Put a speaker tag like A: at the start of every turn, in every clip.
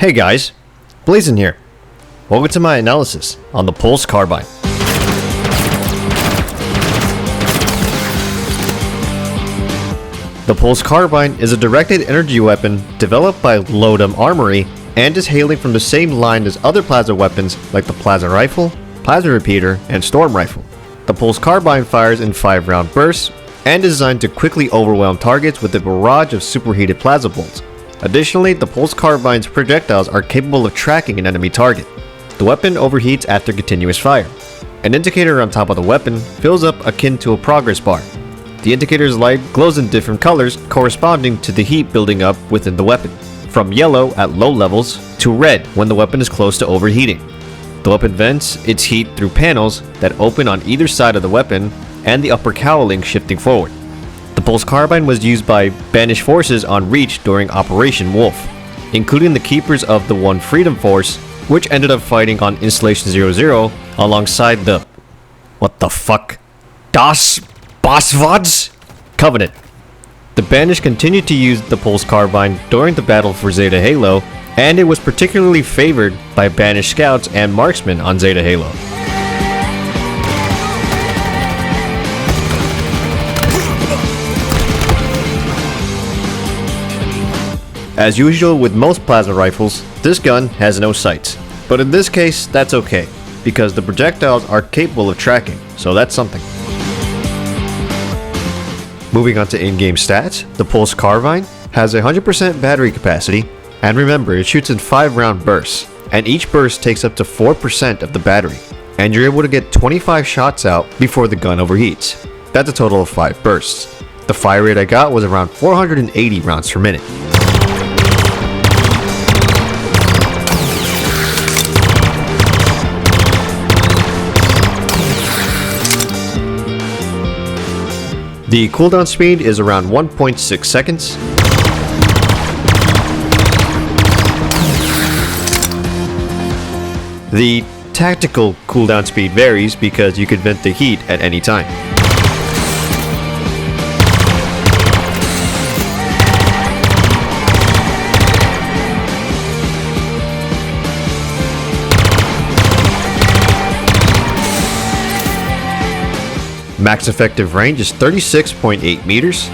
A: Hey guys, Blazen here. Welcome to my analysis on the Pulse Carbine. The Pulse Carbine is a directed energy weapon developed by Loadout Armory and is hailing from the same line as other plasma weapons like the plasma rifle, plasma repeater, and storm rifle. The Pulse Carbine fires in 5-round bursts and is designed to quickly overwhelm targets with a barrage of superheated plasma bolts. Additionally, the Pulse Carbine's projectiles are capable of tracking an enemy target. The weapon overheats after continuous fire. An indicator on top of the weapon fills up akin to a progress bar. The indicator's light glows in different colors corresponding to the heat building up within the weapon, from yellow at low levels to red when the weapon is close to overheating. The weapon vents its heat through panels that open on either side of the weapon and the upper cowling shifting forward. The Pulse Carbine was used by Banished forces on Reach during Operation Wolf, including the keepers of the One Freedom Force, which ended up fighting on Installation 00 alongside the... what the fuck? Das Basvads? Covenant. The Banished continued to use the Pulse Carbine during the battle for Zeta Halo, and it was particularly favored by Banished scouts and marksmen on Zeta Halo. As usual with most plasma rifles, this gun has no sights. But in this case, that's okay, because the projectiles are capable of tracking, so that's something. Moving on to in-game stats, the Pulse Carbine has 100% battery capacity, and remember, it shoots in 5-round bursts, and each burst takes up to 4% of the battery, and you're able to get 25 shots out before the gun overheats. That's a total of 5 bursts. The fire rate I got was around 480 rounds per minute. The cooldown speed is around 1.6 seconds. The tactical cooldown speed varies because you can vent the heat at any time. Max effective range is 36.8 meters.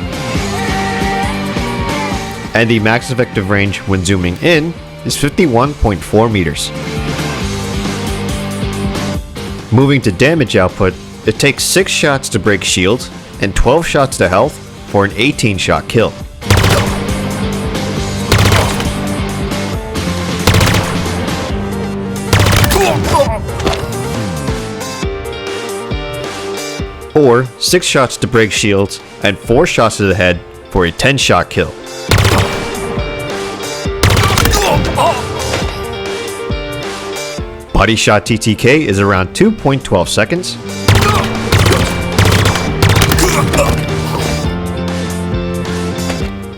A: And the max effective range when zooming in is 51.4 meters. Moving to damage output, it takes 6 shots to break shields and 12 shots to health for an 18-shot kill. Or 6 shots to break shields and 4 shots to the head for a 10-shot kill. Body shot TTK is around 2.12 seconds.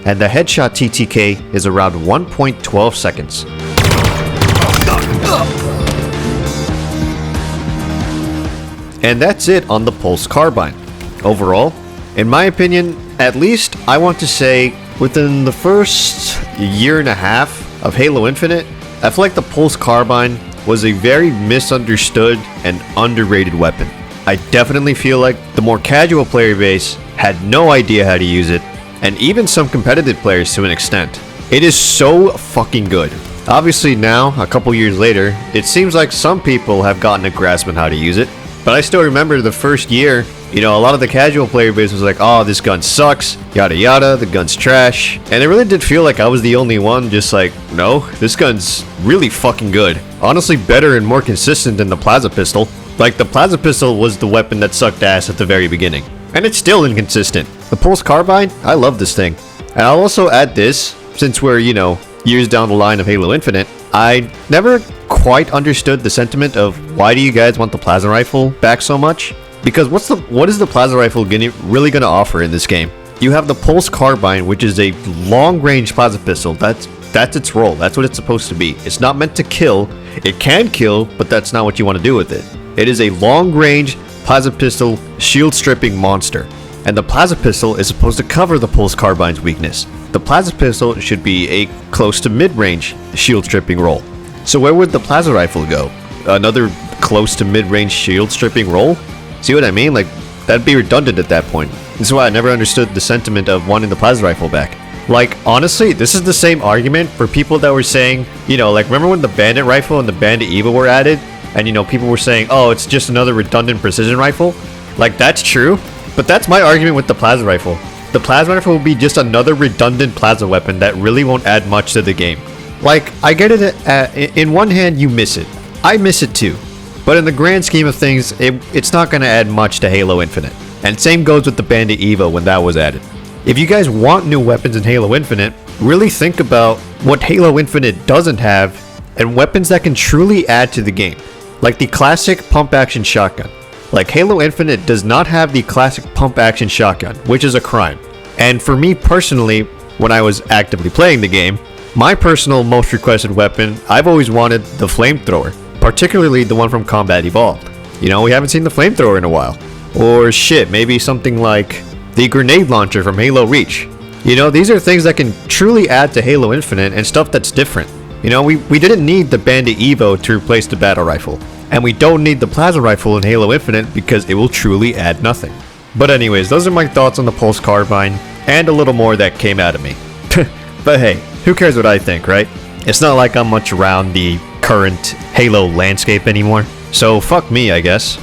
A: And the headshot TTK is around 1.12 seconds. And that's it on the Pulse Carbine. Overall, in my opinion, at least I want to say within the first year and a half of Halo Infinite, I feel like the Pulse Carbine was a very misunderstood and underrated weapon. I definitely feel like the more casual player base had no idea how to use it, and even some competitive players to an extent. It is so fucking good. Obviously now, a couple years later, it seems like some people have gotten a grasp on how to use it. But I still remember the first year, a lot of the casual player base was like, oh, this gun sucks, yada yada, the gun's trash. And it really did feel like I was the only one just like, no, this gun's really fucking good. Honestly, better and more consistent than the plasma pistol. Like, the plasma pistol was the weapon that sucked ass at the very beginning. And it's still inconsistent. The Pulse Carbine, I love this thing. And I'll also add this, since we're, years down the line of Halo Infinite, I never quite understood the sentiment of why do you guys want the plasma rifle back so much? Because what is the plasma rifle really gonna offer in this game? You have the Pulse Carbine, which is a long-range plasma pistol. That's its role. That's what it's supposed to be. It's not meant to kill. It can kill, but that's not what you want to do with it. It is a long-range plasma pistol shield stripping monster. and the Plasma Pistol is supposed to cover the Pulse Carbine's weakness. The Plasma Pistol should be a close to mid-range shield stripping role. So where would the Plasma Rifle go? Another close to mid-range shield stripping role? See what I mean? Like, that'd be redundant at that point. This is why I never understood the sentiment of wanting the Plasma Rifle back. Like, honestly, this is the same argument for people that were saying, you know, like, remember when the Bandit Rifle and the Bandit Evo were added? And, you know, people were saying, oh, it's just another redundant precision rifle? Like, that's true, but that's my argument with the Plasma Rifle. The Plasma Rifle will be just another redundant plasma weapon that really won't add much to the game. Like, I get it, in one hand, you miss it. I miss it too. But in the grand scheme of things, it's not going to add much to Halo Infinite. And same goes with the Bandit Evo when that was added. If you guys want new weapons in Halo Infinite, really think about what Halo Infinite doesn't have and weapons that can truly add to the game. Like the classic pump action shotgun. Like Halo Infinite does not have the classic pump action shotgun, which is a crime. And for me personally, when I was actively playing the game, my personal most requested weapon, I've always wanted the flamethrower, particularly the one from Combat Evolved. You know, we haven't seen the flamethrower in a while. Or shit, maybe something like the grenade launcher from Halo Reach. You know, these are things that can truly add to Halo Infinite and stuff that's different. You know, we didn't need the Bandit Evo to replace the battle rifle. And we don't need the Plasma Rifle in Halo Infinite because it will truly add nothing. But anyways, those are my thoughts on the Pulse Carbine, and a little more that came out of me. But hey, who cares what I think, right? It's not like I'm much around the current Halo landscape anymore, so fuck me, I guess.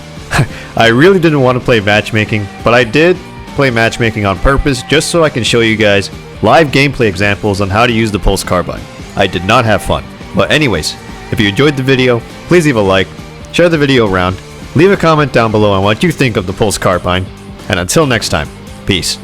A: I really didn't want to play matchmaking, but I did play matchmaking on purpose just so I can show you guys live gameplay examples on how to use the Pulse Carbine. I did not have fun. But anyways, if you enjoyed the video, please leave a like, share the video around, leave a comment down below on what you think of the Pulse Carbine, and until next time, peace.